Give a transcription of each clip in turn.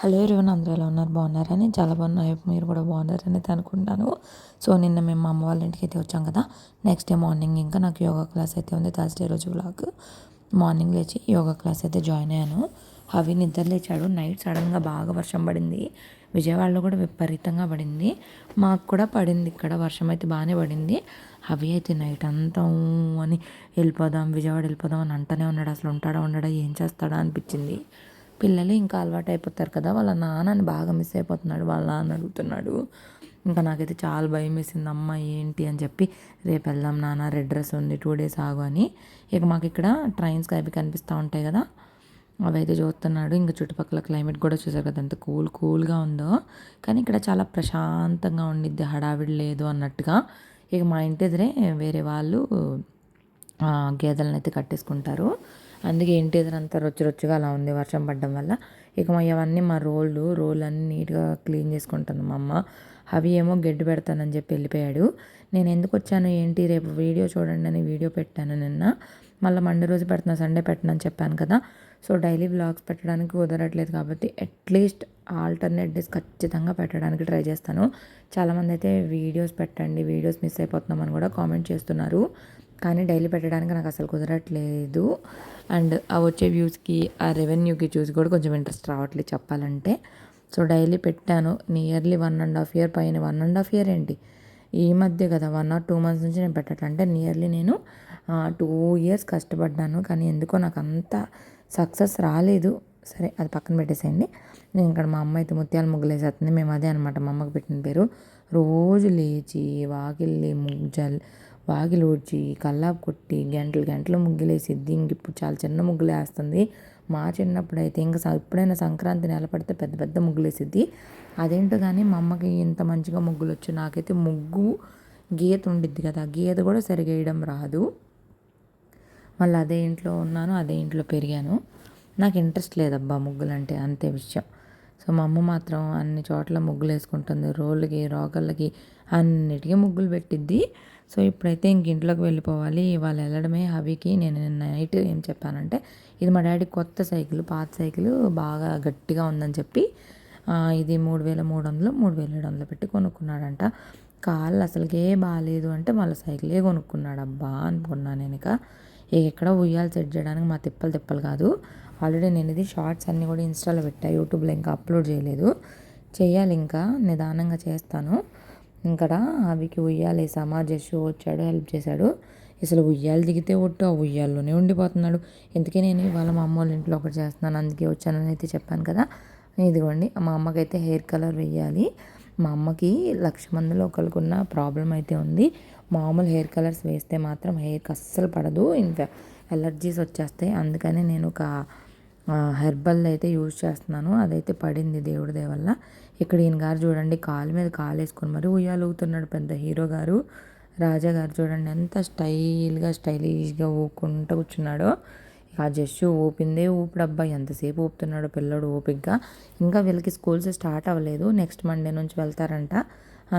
Hello everyone అందరూ ఎలా ఉన్నారు? బాగున్నారా? నేను చాలా బాగున్నా. హోప్ మీరు కూడా బాగున్నారని అయితే అనుకుంటున్నాను. సో నిన్న మేము మా అమ్మ వాళ్ళ ఇంటికి అయితే వచ్చాం కదా. నెక్స్ట్ డే మార్నింగ్ ఇంకా నాకు యోగా క్లాస్ అయితే ఉంది. థర్స్డే రోజు వ్లాగ్. మార్నింగ్ లేచి యోగా క్లాస్ అయితే జాయిన్ అయ్యాను. అవి నిద్ర లేచాడు. నైట్ సడన్గా బాగా వర్షం పడింది. విజయవాడలో కూడా విపరీతంగా పడింది. మాకు కూడా పడింది, ఇక్కడ వర్షం అయితే బాగానే పడింది. అవి అయితే నైట్ అంతా అని వెళ్ళిపోదాం, విజయవాడ వెళ్ళిపోదాం అని అంటూనే ఉన్నాడు. అసలు ఉంటాడా ఉండడా, ఏం చేస్తాడా అనిపించింది. పిల్లలు ఇంకా అలవాటు అయిపోతారు కదా, వాళ్ళ నాన్నని బాగా మిస్ అయిపోతున్నాడు. వాళ్ళ నాన్న అడుగుతున్నాడు. ఇంకా నాకైతే చాలా భయం వేసింది. అమ్మ ఏంటి అని చెప్పి, రేపు వెళ్దాం నాన్న, రెడ్ డ్రెస్ ఉంది 2 days ఆగు అని. ఇక మాకు ఇక్కడ ట్రైన్స్ అవి కనిపిస్తూ ఉంటాయి కదా, అవి అయితే చూస్తున్నాడు. ఇంకా చుట్టుపక్కల క్లైమేట్ కూడా చూసారు కదా ఎంత కూల్గా ఉందో. కానీ ఇక్కడ చాలా ప్రశాంతంగా ఉండిద్ది, హడావిడి లేదు అన్నట్టుగా. ఇక మా ఇంటి ఎదురే వేరే వాళ్ళు గేదెలను అయితే కట్టేసుకుంటారు. అందుకే ఇంటి ఎదురంతా రొచ్చుగా అలా ఉంది వర్షం పడడం వల్ల. ఇక అవన్నీ మా రోళ్ళు అన్నీ నీట్గా క్లీన్ చేసుకుంటాను మా అమ్మ. అవి ఏమో గడ్డి పెడతానని చెప్పి వెళ్ళిపోయాడు. నేను ఎందుకు వచ్చాను ఏంటి, రేపు వీడియో చూడండి అని వీడియో పెట్టాను నిన్న. మళ్ళీ మండే రోజు పెడుతున్నా, సండే పెట్టనని చెప్పాను కదా. సో డైలీ వ్లాగ్స్ పెట్టడానికి కుదరట్లేదు కాబట్టి అట్లీస్ట్ ఆల్టర్నేట్ డేస్ ఖచ్చితంగా పెట్టడానికి ట్రై చేస్తాను. చాలామంది అయితే వీడియోస్ పెట్టండి, వీడియోస్ మిస్ అయిపోతున్నామని కూడా కామెంట్ చేస్తున్నారు. కానీ డైలీ పెట్టడానికి నాకు అసలు కుదరట్లేదు. అండ్ ఆ వచ్చే వ్యూస్కి, ఆ రెవెన్యూకి చూసి కూడా కొంచెం ఇంట్రెస్ట్ రావట్లేదు చెప్పాలంటే. సో డైలీ పెట్టాను. నియర్లీ 1.5 year పైన, 1.5 year ఏంటి, ఈ మధ్య కదా 1 or 2 months నుంచి నేను పెట్టట్లే. అంటే నియర్లీ నేను 2 years కష్టపడ్డాను. కానీ ఎందుకో నాకు అంత సక్సెస్ రాలేదు. సరే అది పక్కన పెట్టేసేయండి. నేను ఇక్కడ మా అమ్మ అయితే ముత్యాల ముగ్గులు వేసేస్తుంది. మేము అదే అనమాట మా అమ్మకి పెట్టిన పేరు. రోజు లేచి వాకిలి ఊడ్చి కల్లాపు కొట్టి గంటలు ముగ్గులేసిద్ది. ఇంక ఇప్పుడు చాలా చిన్న ముగ్గులు వేస్తుంది. మా చిన్నప్పుడు అయితే ఇంకా ఎప్పుడైనా సంక్రాంతి నెల పడితే పెద్ద పెద్ద ముగ్గులు వేసిద్ది. అదేంటో కానీ మా అమ్మకి ఇంత మంచిగా ముగ్గులు వచ్చు. నాకైతే ముగ్గు గీత ఉండిద్ది కదా, గీత కూడా సరిగా వేయడం రాదు. మళ్ళీ అదే ఇంట్లో ఉన్నాను, అదే ఇంట్లో పెరిగాను. నాకు ఇంట్రెస్ట్ లేదబ్బా ముగ్గులు అంటే, అంతే విషయం. సో మా అమ్మ మాత్రం అన్ని చోట్ల ముగ్గులు వేసుకుంటుంది. రోళ్ళకి, రోకళ్ళకి అన్నిటికీ ముగ్గులు పెట్టిద్ది. సో ఇప్పుడైతే ఇంక ఇంట్లోకి వెళ్ళిపోవాలి. ఇవాళ వెళ్ళడమే హబీకి. నేను నిన్న నైట్ ఏం చెప్పానంటే, ఇది మా డాడీ కొత్త సైకిల్, పాత సైకిల్ బాగా గట్టిగా ఉందని చెప్పి ఇది 3,300 3,700 పెట్టి కొనుక్కున్నాడంట. కాళ్ళు అసలుకే బాగాలేదు అంటే మళ్ళీ సైకిలే కొనుక్కున్నాడు. అబ్బా అనుకున్నాను నేను. ఇక ఎక్కడ ఉయ్యాలు సెట్ చేయడానికి మా తిప్పలు కాదు. ఆల్రెడీ నేను ఇది షార్ట్స్ అన్నీ కూడా ఇన్స్టాలో పెట్టా, యూట్యూబ్లో ఇంకా అప్లోడ్ చేయలేదు. చేయాలి, ఇంకా నిదానంగా చేస్తాను. ఇక్కడ అవికి ఉయ్యాలేసామా, జస్సు వచ్చాడు, హెల్ప్ చేశాడు. అసలు ఉయ్యాలు దిగితే ఒట్టు ఆ ఉయ్యాల్లోనే ఉండిపోతున్నాడు. ఎందుకే నేను ఇవాళ మా అమ్మ వాళ్ళ ఇంట్లో ఒకటి చేస్తున్నాను, అందుకే వచ్చానని అయితే చెప్పాను కదా. ఇదిగోండి, మా అమ్మకైతే హెయిర్ కలర్ వేయాలి. మా అమ్మకి 1,00,000 మందిలో ఒకరికున్న ప్రాబ్లం అయితే ఉంది. మామూలు హెయిర్ కలర్స్ వేస్తే మాత్రం హెయిర్కి అస్సలు పడదు, ఇంకా ఎలర్జీస్ వచ్చేస్తాయి. అందుకని నేను ఒక హెర్బల్ అయితే యూజ్ చేస్తున్నాను. అదైతే పడింది దేవుడి దయ వల్ల. ఇక్కడ ఈయన గారు చూడండి, కాలు మీద కాలు వేసుకొని మరి ఉయ్యాలు ఊగుతున్నాడు. పెద్ద హీరో గారు రాజా గారు చూడండి ఎంత స్టైలిష్గా ఊపుకుంటూ కూర్చున్నాడో. ఇక ఆ జస్సు ఊపిందే ఊపిడబ్బా, ఎంతసేపు ఊపుతున్నాడు పిల్లడు ఓపికగా. ఇంకా వీళ్ళకి స్కూల్స్ స్టార్ట్ అవ్వలేదు, నెక్స్ట్ మండే నుంచి వెళ్తారంట.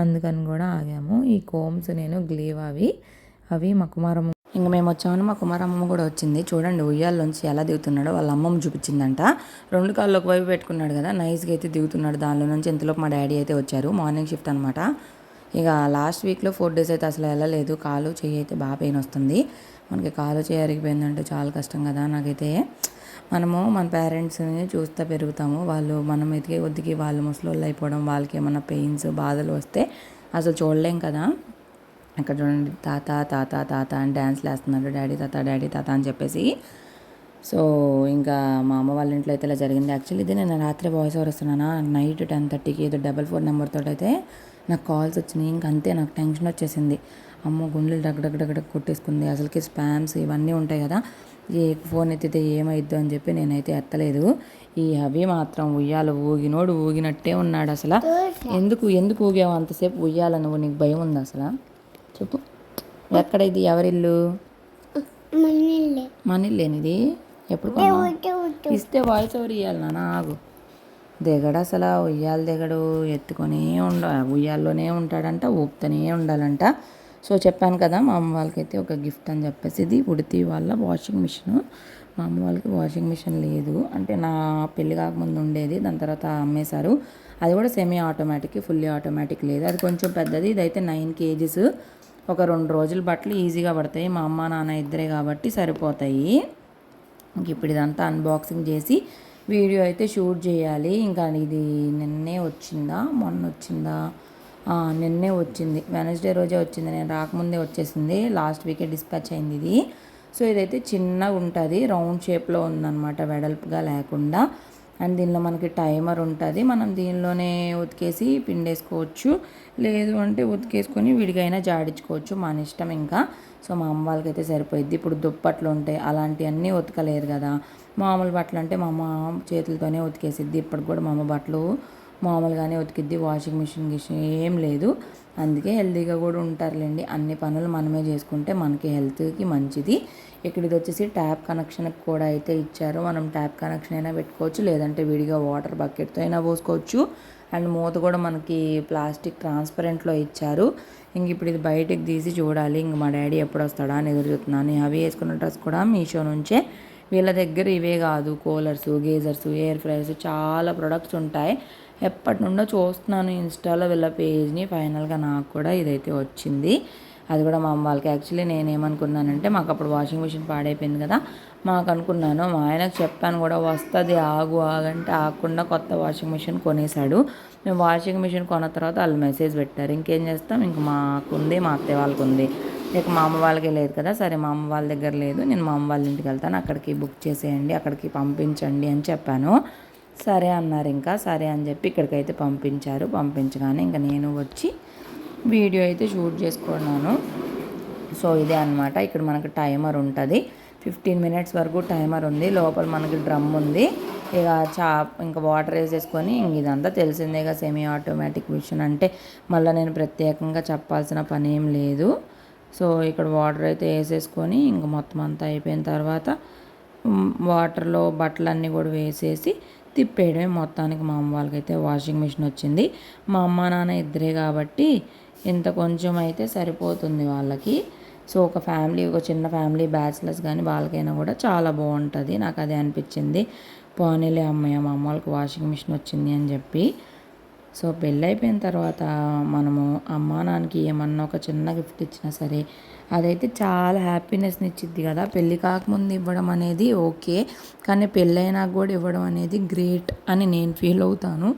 అందుకని కూడా ఆగాము. ఈ కోమ్స్ నేను గ్లీవ్ అవి మా కుమారమ్మ, ఇంకా మేము వచ్చామని మా కుమారమ్మ కూడా వచ్చింది. చూడండి ఉయ్యాల్లోంచి ఎలా దిగుతున్నాడో, వాళ్ళ అమ్మమ్మ చూపించిందంట. 2 కాళ్ళు ఒక వైపు పెట్టుకున్నాడు కదా, నైస్గా అయితే దిగుతున్నాడు దానిలో నుంచి. ఇంతలోపు మా డాడీ అయితే వచ్చారు, మార్నింగ్ షిఫ్ట్ అనమాట. ఇక లాస్ట్ వీక్లో 4 days అయితే అసలు వెళ్ళలేదు. కాలు చెయ్యి అయితే బాగా పెయిన్ వస్తుంది. మనకి కాలు చెయ్యి అరిగిపోయిందంటే చాలా కష్టం కదా. నాకైతే మనము మన పేరెంట్స్ని చూస్తూ పెరుగుతాము. వాళ్ళు మనం ఎదిగే కొద్దికి వాళ్ళు ముసలోళ్ళు అయిపోవడం, వాళ్ళకి ఏమన్నా పెయిన్స్ బాధలు వస్తే అసలు చూడలేం కదా. అక్కడ చూడండి, తాత తాత తాత అని డ్యాన్స్లు వేస్తున్నాడు. డాడీ తాత అని చెప్పేసి. సో ఇంకా మా అమ్మ వాళ్ళ ఇంట్లో అయితే ఇలా జరిగింది. యాక్చువల్లీ ఇది నేను రాత్రి వాయిస్ ఓవర్ వస్తున్నానా, నైట్ 10:30కి ఏదో 44 నెంబర్తో అయితే నాకు కాల్స్ వచ్చినాయి. ఇంక అంతే, నాకు టెన్షన్ వచ్చేసింది. అమ్మో గుండెలు డగడగ కొట్టేసుకుంది. అసలుకి స్పామ్స్ ఇవన్నీ ఉంటాయి కదా, ఏ ఫోన్ ఎత్తితే ఏమైద్దు అని చెప్పి నేనైతే ఎత్తలేదు. ఈ అవి మాత్రం ఊగినోడు ఊగినట్టే ఉన్నాడు. అసలు ఎందుకు ఊగావు అంతసేపు ఉయ్యాల, నువ్వు నీకు భయం ఉంది అసలు? చెప్పు, ఎక్కడ ఇది, ఎవరిల్లు? మన ఇల్లేనిది, ఎప్పుడు ఇస్తే వాయిస్ ఓవర్ ఇవ్వాలి నాన్న. ఆగు, దిగడు అసలు, దిగడు, ఎత్తుకొని ఉయ్యాల్లోనే ఉంటాడంట, ఊపుతూనే ఉండాలంట. సో చెప్పాను కదా మా అమ్మ వాళ్ళకైతే ఒక గిఫ్ట్ అని చెప్పేసి, ఇది ఉడితి వాళ్ళ వాషింగ్ మిషన్. మా అమ్మ వాళ్ళకి వాషింగ్ మిషన్ లేదు, అంటే నా పెళ్ళి కాకముందు ఉండేది, దాని తర్వాత అమ్మేశారు. అది కూడా సెమీ ఆటోమేటిక్, ఫుల్లీ ఆటోమేటిక్ లేదు, అది కొంచెం పెద్దది. ఇదైతే 9 kgs. ఒక 2 రోజుల బట్టలు ఈజీగా పడతాయి. మా అమ్మ నాన్న ఇద్దరే కాబట్టి సరిపోతాయి. ఇంక ఇప్పుడు ఇదంతా అన్బాక్సింగ్ చేసి వీడియో అయితే షూట్ చేయాలి. ఇంకా ఇది నిన్నే వచ్చిందా మొన్న వచ్చిందా, నిన్నే వచ్చింది, వెనస్డే రోజే వచ్చింది, నేను రాకముందే వచ్చేసింది. లాస్ట్ వీకే డిస్పాచ్ అయింది ఇది. సో ఇదైతే చిన్నగా ఉంటుంది, రౌండ్ షేప్లో ఉందన్నమాట, వెడల్పుగా లేకుండా. అండ్ దీనిలో మనకి టైమర్ ఉంటుంది, మనం దీనిలోనే ఉతికేసి పిండేసుకోవచ్చు, లేదు అంటే ఉతికేసుకొని విడిగైనా జాడించుకోవచ్చు, మన ఇష్టం ఇంకా. సో మా అమ్మ వాళ్ళకైతే సరిపోయిద్ది. ఇప్పుడు దుప్పట్లు ఉంటాయి, అలాంటివన్నీ ఉతకలేరు కదా, మామూలు బట్టలు అంటే మా అమ్మ చేతులతోనే ఉతికేసిద్ది. ఇప్పటికి కూడా మా అమ్మ బట్టలు మామూలుగానే ఉతికిద్ది, వాషింగ్ మిషన్ ఏం లేదు. అందుకే హెల్తీగా కూడా ఉంటారులేండి. అన్ని పనులు మనమే చేసుకుంటే మనకి హెల్త్కి మంచిది. ఇక్కడ ఇది వచ్చేసి ట్యాప్ కనెక్షన్కి కూడా అయితే ఇచ్చారు, మనం ట్యాప్ కనెక్షన్ అయినా పెట్టుకోవచ్చు, లేదంటే విడిగా వాటర్ బకెట్తో అయినా పోసుకోవచ్చు. అండ్ మూత కూడా మనకి ప్లాస్టిక్ ట్రాన్స్పరెంట్లో ఇచ్చారు. ఇంక ఇప్పుడు ఇది బయటకు తీసి చూడాలి, ఇంక మా డాడీ ఎప్పుడు వస్తాడా అని ఎదురు చూస్తున్నాను. అవి వేసుకున్న డ్రెస్ కూడా మీషో నుంచే. వీళ్ళ దగ్గర ఇవే కాదు, కూలర్స్, గేజర్స్, ఎయిర్ ఫ్రైయర్స్, చాలా ప్రొడక్ట్స్ ఉంటాయి. ఎప్పటి నుండో చూస్తున్నాను ఇన్స్టాలో వీళ్ళ పేజ్ని, ఫైనల్గా నాకు కూడా ఇదైతే వచ్చింది. అది కూడా మా అమ్మ వాళ్ళకి. యాక్చువల్లీ నేనేమనుకున్నానంటే, మాకు అప్పుడు వాషింగ్ మిషన్ పాడైపోయింది కదా, మాకు అనుకున్నాను, మా ఆయనకు చెప్పాను కూడా, వస్తుంది ఆగంటే ఆగకుండా కొత్త వాషింగ్ మిషన్ కొనేసాడు. మేము వాషింగ్ మిషన్ కొన్న తర్వాత వాళ్ళు మెసేజ్ పెట్టారు, ఇంకేం చేస్తాం, ఇంక మాకుంది, మా అత్తయ్య వాళ్ళకు ఉంది, ఇక మా అమ్మ వాళ్ళకే లేదు కదా, సరే మా అమ్మ వాళ్ళ దగ్గర లేదు, నేను మా అమ్మ వాళ్ళ ఇంటికి వెళ్తాను, అక్కడికి బుక్ చేసేయండి, అక్కడికి పంపించండి అని చెప్పాను. సరే అన్నారు. ఇంకా సరే అని చెప్పి ఇక్కడికైతే పంపించారు. పంపించగానే ఇంకా నేను వచ్చి వీడియో అయితే షూట్ చేసుకున్నాను. సో ఇదే అనమాట. ఇక్కడ మనకు టైమర్ ఉంటుంది, 15 minutes వరకు టైమర్ ఉంది. లోపల మనకి డ్రమ్ ఉంది. ఇక ఇంకా వాటర్ వేసేసుకొని, ఇంక ఇదంతా తెలిసిందేగా సెమీ ఆటోమేటిక్ మిషన్ అంటే, మళ్ళీ నేను ప్రత్యేకంగా చెప్పాల్సిన పని ఏం లేదు. సో ఇక్కడ వాటర్ అయితే వేసేసుకొని, ఇంక మొత్తం అంతా అయిపోయిన తర్వాత వాటర్లో బట్టలన్నీ కూడా వేసేసి తిప్పేయడమే. మొత్తానికి మా అమ్మ వాళ్ళకైతే వాషింగ్ మిషన్ వచ్చింది. మా అమ్మ నాన్న ఇద్దరే కాబట్టి ఇంత కొంచెం అయితే సరిపోతుంది వాళ్ళకి. సో ఒక చిన్న ఫ్యామిలీ బ్యాచిలర్స్ కానీ వాళ్ళకైనా కూడా చాలా బాగుంటుంది. నాకు అదే అనిపించింది, పోనీలే అమ్మయ్య మా అమ్మ వాళ్ళకి వాషింగ్ మిషన్ వచ్చింది అని చెప్పి. సో పెళ్ళి అయిపోయిన తర్వాత మనము అమ్మా నాన్నకి ఏమన్నా ఒక చిన్న గిఫ్ట్ ఇచ్చినా సరే, అదైతే చాలా హ్యాపీనెస్ని ఇచ్చిద్ది కదా. పెళ్ళి కాకముందు ఇవ్వడం అనేది ఓకే, కానీ పెళ్ళైనాక కూడా ఇవ్వడం అనేది గ్రేట్ అని నేను ఫీల్ అవుతాను.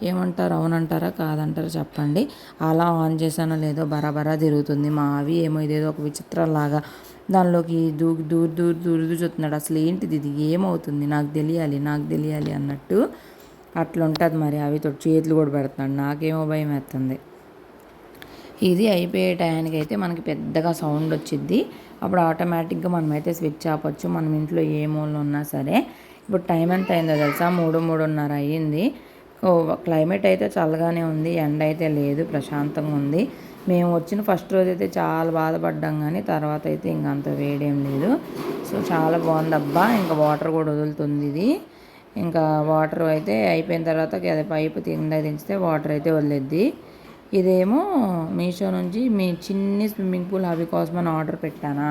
ఏమంటారు, అవునంటారా కాదంటారా చెప్పండి. అలా ఆన్ చేశానో లేదో బరాబరా తిరుగుతుంది. మా అవి ఏమో ఇదేదో ఒక విచిత్రంలాగా దానిలోకి దూరు చూస్తున్నాడు. అసలు ఏంటిది, ఇది ఏమవుతుంది, నాకు తెలియాలి అన్నట్టు అట్లా ఉంటుంది. మరి అవి చేతులు కూడా పెడుతున్నాడు, నాకేమో భయం వేస్తుంది. ఇది అయిపోయే టయానికి అయితే మనకి పెద్దగా సౌండ్ వచ్చిద్ది. అప్పుడు ఆటోమేటిక్గా మనమైతే స్విచ్ ఆపొచ్చు, మనం ఇంట్లో ఏ మూలలో ఉన్నా సరే. ఇప్పుడు టైం ఎంత అయిందో తెలుసా, 3:30 అయ్యింది. క్లైమేట్ అయితే చల్లగానే ఉంది, ఎండ అయితే లేదు, ప్రశాంతంగా ఉంది. మేము వచ్చిన ఫస్ట్ రోజు అయితే చాలా బాధపడ్డాం, కానీ తర్వాత అయితే ఇంకంత వేడేం లేదు. సో చాలా బాగుంది అబ్బా. ఇంకా వాటర్ కూడా వదులుతుంది ఇది. ఇంకా వాటర్ అయితే అయిపోయిన తర్వాత అది పైపు దించితే వాటర్ అయితే వదిలేద్ది. ఇదేమో మీషో నుంచి మీ చిన్ని స్విమ్మింగ్ పూల్ హబీ కోసమని ఆర్డర్ పెట్టానా.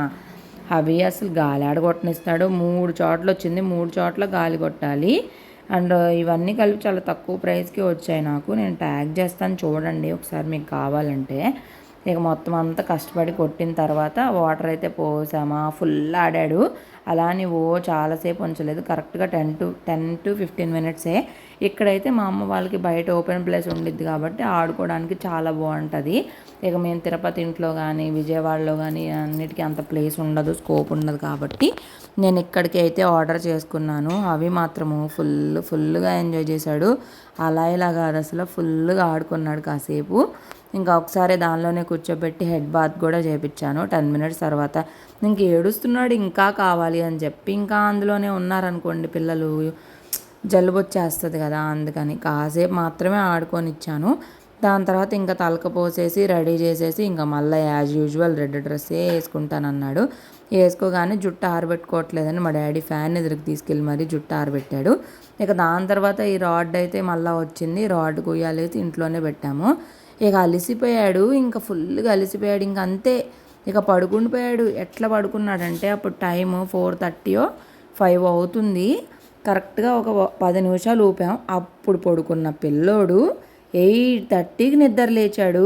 హబీ అసలు గాలి ఆడగొట్టనిస్తాడు. 3 చోట్ల వచ్చింది, 3 చోట్ల గాలి కొట్టాలి. అండ్ ఇవన్నీ కలిపి చాలా తక్కువ ప్రైస్కి వచ్చాయి నాకు. నేను ట్యాగ్ చేస్తాను చూడండి ఒకసారి మీకు కావాలంటే. ఇక మొత్తం అంతా కష్టపడి కొట్టిన తర్వాత వాటర్ అయితే పోసామా, ఫుల్ ఆడాడు. అలా అని చాలాసేపు ఉంచలేదు, కరెక్ట్గా 10 to 15 minutes. ఇక్కడైతే మా అమ్మ వాళ్ళకి బయట ఓపెన్ ప్లేస్ ఉండిద్ది కాబట్టి ఆడుకోవడానికి చాలా బాగుంటుంది. ఇక మేము తిరుపతి ఇంట్లో కానీ విజయవాడలో కానీ అన్నిటికీ అంత ప్లేస్ ఉండదు, స్కోప్ ఉండదు కాబట్టి నేను ఇక్కడికి అయితే ఆర్డర్ చేసుకున్నాను. అవి మాత్రము ఫుల్గా ఎంజాయ్ చేశాడు. అలా ఇలా కాదు, అసలు ఫుల్గా ఆడుకున్నాడు కాసేపు. ఇంకా ఒకసారి దానిలోనే కూర్చోబెట్టి హెడ్ బాత్ కూడా చేయించాను 10 minutes తర్వాత. ఇంక ఏడుస్తున్నాడు ఇంకా కావాలి అని చెప్పి. ఇంకా అందులోనే ఉన్నారనుకోండి పిల్లలు, జలుబు వచ్చేస్తుంది కదా, అందుకని కాసేపు మాత్రమే ఆడుకొని ఇచ్చాను. దాని తర్వాత ఇంకా తలక పోసేసి రెడీ చేసేసి ఇంకా మళ్ళీ యాజ్ యూజువల్ రెడ్ డ్రెస్సే వేసుకుంటానన్నాడు. వేసుకోగానే జుట్టు ఆరబెట్టుకోవట్లేదని మా డాడీ ఫ్యాన్ ఎదురుకి తీసుకెళ్ళి మరీ జుట్టు ఆరబెట్టాడు. ఇక దాని తర్వాత ఈ రాడ్ అయితే మళ్ళీ వచ్చింది, రాడ్ కొయ్యాలైతే ఇంట్లోనే పెట్టాము. ఇక అలిసిపోయాడు, ఇంకా ఫుల్గా అలిసిపోయాడు. ఇంక అంతే, ఇక పడుకుండిపోయాడు. ఎట్లా పడుకున్నాడంటే అప్పుడు టైము 4:30 5 అవుతుంది. కరెక్ట్గా ఒక 10 నిమిషాలు ఊపాం. అప్పుడు పడుకున్న పిల్లోడు 8:30కి నిద్ర లేచాడు.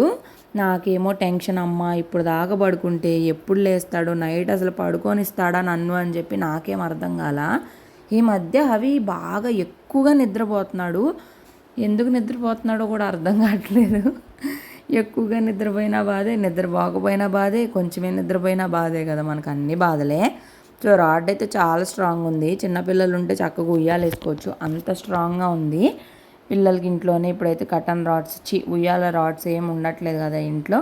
నాకేమో టెన్షన్, అమ్మ ఇప్పుడు దాకా పడుకుంటే ఎప్పుడు లేస్తాడు, నైట్ అసలు పడుకొనిస్తాడా నన్ను అని చెప్పి నాకేం అర్థం కాల. ఈ మధ్య అవి బాగా ఎక్కువగా నిద్రపోతున్నాడు. ఎందుకు నిద్రపోతున్నాడో కూడా అర్థం కావట్లేదు. ఎక్కువగా నిద్రపోయినా బాధే, నిద్రపోకపోయినా బాధే, కొంచెమే నిద్రపోయినా బాధే కదా, మనకు అన్ని బాధలే. సో రాడ్ అయితే చాలా స్ట్రాంగ్ ఉంది. చిన్నపిల్లలు ఉంటే చక్కగా ఉయ్యాలు వేసుకోవచ్చు, అంత స్ట్రాంగ్గా ఉంది. పిల్లలకి ఇంట్లోనే ఇప్పుడైతే కటన్ రాడ్స్ ఉయ్యాల రాడ్స్ ఏమి ఉండట్లేదు కదా ఇంట్లో.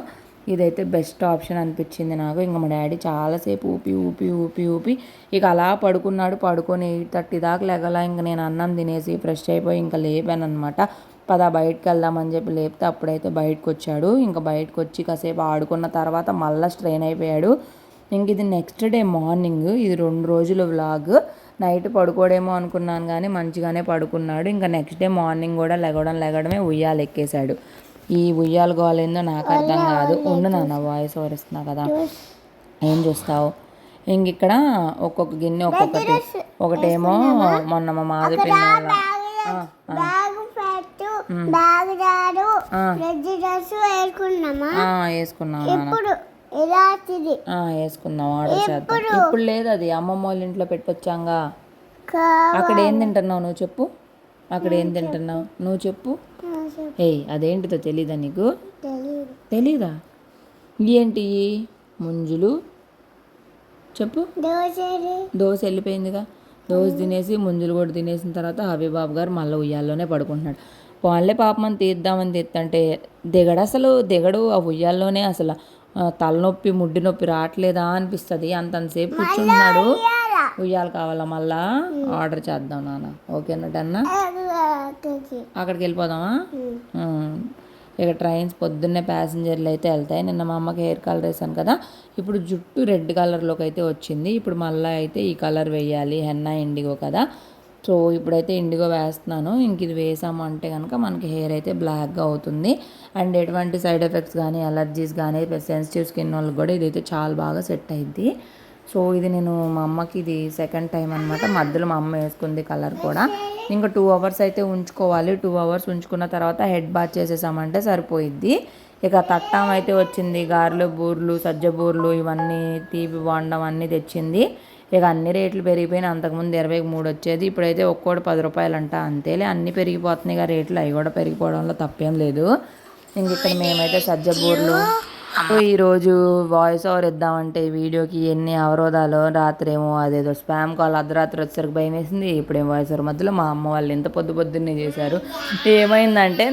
ఇదైతే బెస్ట్ ఆప్షన్ అనిపించింది నాకు. ఇంకా మా డాడీ చాలాసేపు ఊపి ఊపి ఊపి ఊపి ఇక అలా పడుకున్నాడు. పడుకొని 8:30 దాకా లెగల. ఇంక నేను అన్నం తినేసి ఫ్రెష్ అయిపోయి ఇంకా లేపాను అనమాట. పదా బయటకు వెళ్దామని చెప్పి లేపితే అప్పుడైతే బయటకు వచ్చాడు. ఇంకా బయటకు వచ్చి కాసేపు ఆడుకున్న తర్వాత మళ్ళీ స్ట్రెయిన్ అయిపోయాడు. ఇంక ఇది నెక్స్ట్ డే మార్నింగ్, ఇది 2 రోజుల వ్లాగ్. నైట్ పడుకోడేమో అనుకున్నాను కానీ మంచిగానే పడుకున్నాడు. ఇంకా నెక్స్ట్ డే మార్నింగ్ కూడా లెగడమే ఉయ్యాలు ఎక్కేశాడు. ఈ ఉయ్యాల గోలేందో నాకు అర్థం కాదు. ఉండు నాన్న, వాయిస్ ఓవర్ ఇస్తున్నా కదా, ఏం చూస్తావు. ఇంక ఇక్కడ ఒక్కొక్క గిన్నె ఒక్కొక్కటి. ఒకటేమో మొన్న మా మాది పిల్లల వేసుకున్నాం, ఆర్డర్ చేద్దాం. ఇప్పుడు లేదు, అది అమ్మమ్మ వాళ్ళ ఇంట్లో పెట్టొచ్చాంగా. అక్కడ ఏం తింటున్నావు నువ్వు చెప్పు, అక్కడ ఏం తింటున్నావు నువ్వు చెప్పు. అదేంటిదో తెలీదా నీకు? తెలీదా? ఏంటి ముంజులు చెప్పు. దోశ వెళ్ళిపోయిందిగా. దోశ తినేసి ముంజులు కూడా తినేసిన తర్వాత హబీబాబు గారు మళ్ళీ ఉయ్యాల్లోనే పడుకుంటున్నాడు. వాళ్ళే పాపమని తీద్దామని తీద్దంటే అసలు దిగడు. ఆ ఉయ్యాల్లోనే అసలు తలనొప్పి ముడ్డి నొప్పి రావట్లేదా అనిపిస్తుంది. అంతసేపు కూర్చుంటున్నాడు. ఉయ్యాలు కావాలా మళ్ళా? ఆర్డర్ చేద్దాం నాన్న, ఓకేనా? అన్న అక్కడికి వెళ్ళిపోదామా? ఇక ట్రైన్స్ పొద్దున్నే ప్యాసింజర్లు అయితే వెళ్తాయి. నిన్న మా అమ్మకి హెయిర్ కలర్ వేసాను కదా, ఇప్పుడు జుట్టు రెడ్ కలర్లోకి అయితే వచ్చింది. ఇప్పుడు మళ్ళీ అయితే ఈ కలర్ వేయాలి, హెన్నా ఇండిగో కదా. సో ఇప్పుడైతే ఇండిగో వేస్తున్నాను. ఇంక ఇది వేసాము అంటే కనుక మనకి హెయిర్ అయితే బ్లాక్గా అవుతుంది. అండ్ ఎటువంటి సైడ్ ఎఫెక్ట్స్ కానీ అలర్జీస్ కానీ సెన్సిటివ్ స్కిన్ వాళ్ళకి కూడా ఇదైతే చాలా బాగా సెట్ అయింది. సో ఇది నేను మా అమ్మకి ఇది సెకండ్ టైం అనమాట. మధ్యలో మా అమ్మ వేసుకుంది కలర్ కూడా. ఇంకా 2 అవర్స్ అయితే ఉంచుకోవాలి. 2 అవర్స్ ఉంచుకున్న తర్వాత హెడ్ బాత్ చేసేసామంటే సరిపోయిద్ది. ఇక తట్టాం అయితే వచ్చింది. గారెలు, బూర్లు, సజ్జ బూర్లు, ఇవన్నీ తీపి బాండం అన్నీ తెచ్చింది. ఇక అన్ని రేట్లు పెరిగిపోయినాయి. అంతకుముందు 23 వచ్చేది, ఇప్పుడైతే ఒక్కోటి 10 రూపాయలు అంట. అంతేలే, అన్నీ పెరిగిపోతున్నాయి కదా రేట్లు, అవి కూడా పెరిగిపోవడంలో తప్పేం లేదు. ఇంక ఇక్కడ మేమైతే సజ్జ బూర్లు. ఈరోజు వాయిస్ ఓవర్ ఇద్దామంటే వీడియోకి ఎన్ని అవరోధాలు. రాత్రి ఏమో అదేదో స్పామ్ కాల్ అర్ధరాత్రి వచ్చేసరికి భయం వేసింది. ఇప్పుడేం వాయిస్ ఓవర్ మధ్యలో మా అమ్మ వాళ్ళు ఎంత పొద్దున్నే చేశారు. ఏమైందంటే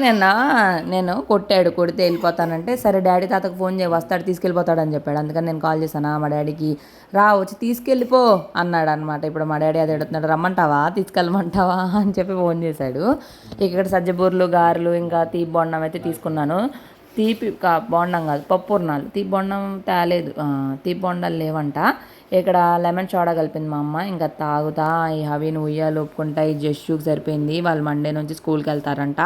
నేను కొడితే వెళ్ళిపోతానంటే, సరే డాడీ తాతకు ఫోన్ చేయి, వస్తాడు తీసుకెళ్ళిపోతాడని చెప్పాడు. అందుకని నేను కాల్ చేశాను మా డాడీకి. వచ్చి తీసుకెళ్ళిపో అన్నాడు అనమాట. ఇప్పుడు మా డాడీ అది ఎడుతున్నాడు, రమ్మంటావా తీసుకెళ్ళమంటావా అని చెప్పి ఫోన్ చేశాడు. ఇక్కడ సజ్జబూర్లు, గారెలు, ఇంకా తీపి బొండం అయితే తీసుకున్నాను. తీపి బొండం కాదు, పప్పుర్నాలు. తీపి బొండం తేలేదు, తీపి బొండాలు లేవంట. ఇక్కడ లెమన్ సోడా కలిపింది మా అమ్మ. ఇంకా తాగుతా ఈ హవీని ఉయ్యాలు ఒప్పుకుంటా. ఈ జస్సుకి సరిపోయింది, వాళ్ళు మండే నుంచి స్కూల్కి వెళ్తారంట.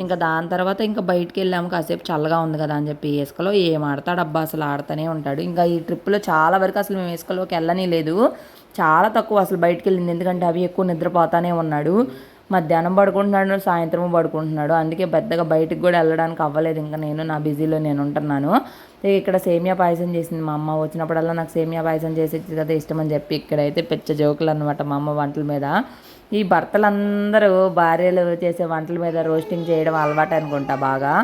ఇంకా దాని తర్వాత ఇంకా బయటికి వెళ్ళాము, కాసేపు చల్లగా ఉంది కదా అని చెప్పి ఇసుకలో ఏం ఆడతాడు అబ్బా, అసలు ఆడుతూనే ఉంటాడు. ఇంకా ఈ ట్రిప్లో చాలా వరకు అసలు మేము ఇసుకలోకి వెళ్ళని లేదు, చాలా తక్కువ అసలు బయటికి వెళ్ళింది. ఎందుకంటే అవి ఎక్కువ నిద్రపోతానే ఉన్నాడు. మధ్యాహ్నం పడుకుంటున్నాడు, సాయంత్రం పడుకుంటున్నాడు. అందుకే పెద్దగా బయటికి కూడా వెళ్ళడానికి అవ్వలేదు. ఇంకా నేను నా బిజీలో నేను ఉంటున్నాను. ఇక్కడ సేమియా పాయసం చేసింది మా అమ్మ. వచ్చినప్పుడల్లా నాకు సేమియా పాయసం చేసేది కదా ఇష్టం అని చెప్పి ఇక్కడైతే పెద్ద జోకులు అనమాట మా అమ్మ వంటల మీద. ఈ భర్తలందరూ భార్యలు చేసే వంటల మీద రోస్టింగ్ చేయడం అలవాటు అనుకుంటా బాగా.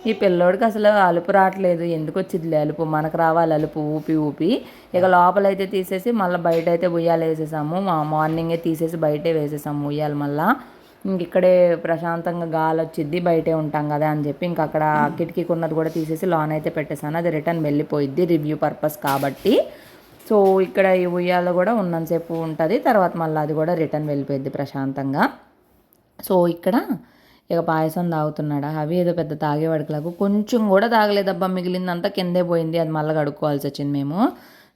ఈ పిల్లోడికి అసలు అలుపు రావట్లేదు. ఎందుకు వచ్చింది అలుపు, మనకు రావాలి అలుపు ఊపి ఊపి. ఇక లోపలైతే తీసేసి మళ్ళీ బయట అయితే ఉయ్యాలు వేసేసాము. మార్నింగే తీసేసి బయటే వేసేసాము ఉయ్యాలు. మళ్ళీ ఇంక ఇక్కడే ప్రశాంతంగా గాలి వచ్చిద్ది, బయటే ఉంటాం కదా అని చెప్పి ఇంక అక్కడ కిటికీకి ఉన్నది కూడా తీసేసి లోన్ అయితే పెట్టేశాను. అది రిటర్న్ వెళ్ళిపోయిద్ది రివ్యూ పర్పస్ కాబట్టి. సో ఇక్కడ ఈ ఉయ్యాలు కూడా ఉన్నంతసేపు ఉంటుంది, తర్వాత మళ్ళీ అది కూడా రిటర్న్ వెళ్ళిపోయిద్ది ప్రశాంతంగా. సో ఇక్కడ ఇక పాయసం తాగుతున్నాడా అవి, ఏదో పెద్ద తాగేవాడికి కొంచెం కూడా తాగలేదబ్బా, మిగిలిందంతా కిందే పోయింది. అది మళ్ళీ కడుక్కోవాల్సి వచ్చింది మేము.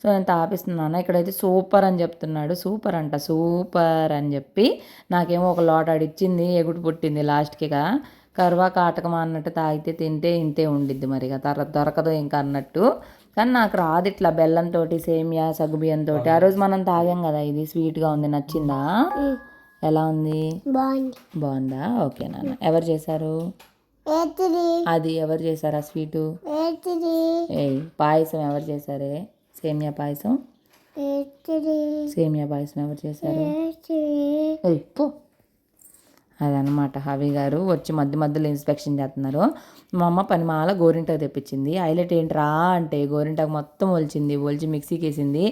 సో నేను తాపిస్తున్నాను. ఇక్కడైతే సూపర్ అని చెప్తున్నాడు. సూపర్ సూపర్ అని చెప్పి నాకేమో ఒక లోట అడిచ్చింది, ఎగుడు పుట్టింది లాస్ట్కిగా. కరువా కాటకమా అన్నట్టు తాగితే తింటే ఇంతే ఉండిద్ది మరి ఇక తర్వాత దొరకదు ఇంకా అన్నట్టు. కానీ నాకు రాదు ఇట్లా బెల్లంతో సేమియా సగ్గుబియ్యంతో. ఆ రోజు మనం తాగాం కదా, ఇది స్వీట్గా ఉంది, నచ్చిందా? ఎలా ఉంది? బాగుందా? ఓకే నాన్న. ఎవరు చేశారు అది? ఎవరు చేశారు ఆ స్వీటు? పాయసం ఎవరు చేశారే? సేమియా పాయసం ఎవరు చేశారు? పో. అదనమాట. హవి గారు వచ్చి మధ్యలో ఇన్స్పెక్షన్ చేస్తున్నారు. మా అమ్మ పనిమాల గోరింటాకు తెప్పించింది. హైలైట్ ఏంట్రా అంటే గోరింటాకు మొత్తం ఒలిచి మిక్సీకి వేసింది.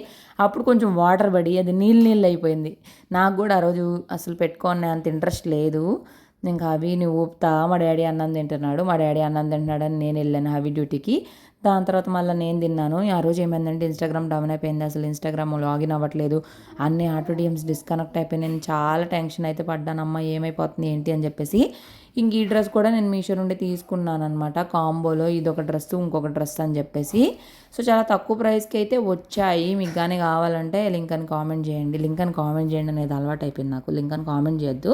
అప్పుడు కొంచెం వాటర్ పడి అది నీళ్ళు అయిపోయింది. నాకు కూడా ఆ రోజు అసలు పెట్టుకోని అంత ఇంట్రెస్ట్ లేదు. ఇంకా హవి నువ్వు ఊపుతా, మా డాడీ అన్నం తింటున్నాడు, తింటున్నాడని నేను వెళ్ళాను హవి డ్యూటీకి. దాని తర్వాత మళ్ళీ నేను తిన్నాను. ఆ రోజు ఏమైందంటే ఇన్స్టాగ్రామ్ డౌన్ అయిపోయింది. అసలు ఇన్స్టాగ్రామ్ లాగిన్ అవ్వట్లేదు, అన్ని ఆటో డిఎమ్స్ డిస్కనెక్ట్ అయిపోయి నేను చాలా టెన్షన్ అయితే పడ్డానమ్మా, ఏమైపోతుంది ఏంటి అని చెప్పేసి. ఇంక ఈ డ్రెస్ కూడా నేను మీషో నుండి తీసుకున్నాను అనమాట కాంబోలో. ఇది ఒక డ్రెస్ ఇంకొక డ్రెస్ అని చెప్పేసి. సో చాలా తక్కువ ప్రైస్కి అయితే వచ్చాయి. మీకు కానీ కావాలంటే లింక్ అని కామెంట్ చేయండి అనేది అలవాటు అయిపోయింది నాకు. లింక్ అని కామెంట్ చేయొద్దు,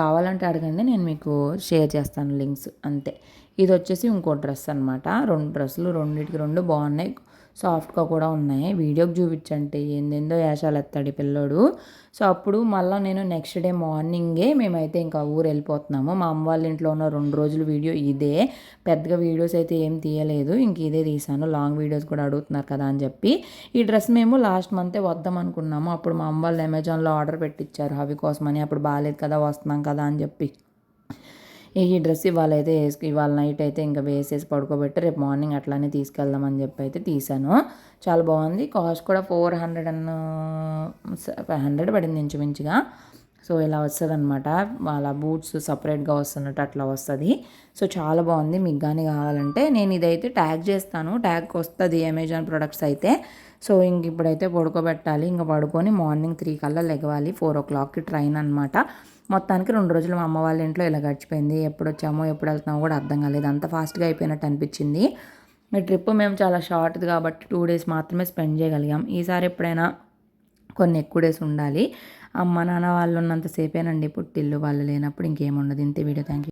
కావాలంటే అడగండి, నేను మీకు షేర్ చేస్తాను లింక్స్ అంతే. ఇది వచ్చేసి ఇంకో డ్రెస్ అనమాట. 2 డ్రెస్సులు, రెండింటికి 2 బాగున్నాయి, సాఫ్ట్గా కూడా ఉన్నాయి. వీడియోకి చూపించంటే ఏందేందో వేషాలు ఎత్తాడు పిల్లోడు. సో అప్పుడు మళ్ళీ నేను నెక్స్ట్ డే మార్నింగే మేమైతే ఇంకా ఊరు వెళ్ళిపోతున్నాము. మా అమ్మ వాళ్ళ ఇంట్లో ఉన్న 2 రోజుల వీడియో ఇదే. పెద్దగా వీడియోస్ అయితే ఏం తీయలేదు, ఇంక ఇదే తీసాను. లాంగ్ వీడియోస్ కూడా అడుగుతున్నారు కదా అని చెప్పి. ఈ డ్రెస్ మేము లాస్ట్ మంతే వద్దాం అనుకున్నాము. అప్పుడు మా అమ్మ వాళ్ళు అమెజాన్లో ఆర్డర్ పెట్టించారు హవి కోసమని. అప్పుడు బాగాలేదు కదా, వస్తున్నాం కదా అని చెప్పి. ఈ డ్రెస్ ఇవాళ నైట్ అయితే ఇంకా వేసేసి పడుకోబెట్టి రేపు మార్నింగ్ అట్లానే తీసుకెళ్దామని చెప్పి అయితే తీసాను. చాలా బాగుంది. కాస్ట్ కూడా 500 పడింది ఇంచుమించుగా. సో ఇలా వస్తుంది అనమాట. వాళ్ళ బూట్స్ సపరేట్గా వస్తున్నట్టు అట్లా వస్తుంది. సో చాలా బాగుంది. మీకు కానీ కావాలంటే నేను ఇదైతే ట్యాగ్ చేస్తాను, ట్యాగ్కి వస్తుంది అమెజాన్ ప్రొడక్ట్స్ అయితే. సో ఇంక ఇప్పుడైతే పడుకోబెట్టాలి. ఇంకా పడుకొని మార్నింగ్ 3 కల్లా లెగవాలి. 4 o'clockకి ట్రైన్ అనమాట. మొత్తానికి 2 రోజులు మా అమ్మ వాళ్ళ ఇంట్లో ఇలా గడిచిపోయింది. ఎప్పుడు వచ్చామో ఎప్పుడు వెళ్తున్నామో కూడా అర్థం కాలేదు, అంత ఫాస్ట్గా అయిపోయినట్టు అనిపించింది. ఈ ట్రిప్ మేము చాలా షార్ట్ది కాబట్టి 2 days మాత్రమే స్పెండ్ చేయగలిగాం. ఈసారి ఎప్పుడైనా కొన్ని ఎక్కువ డేస్ ఉండాలి. అమ్మ నాన్న వాళ్ళు ఉన్నంతసేపేనండి పుట్టిల్లు, వాళ్ళు లేనప్పుడు ఇంకేముండదు. ఇంతే వీడియో. Thank you.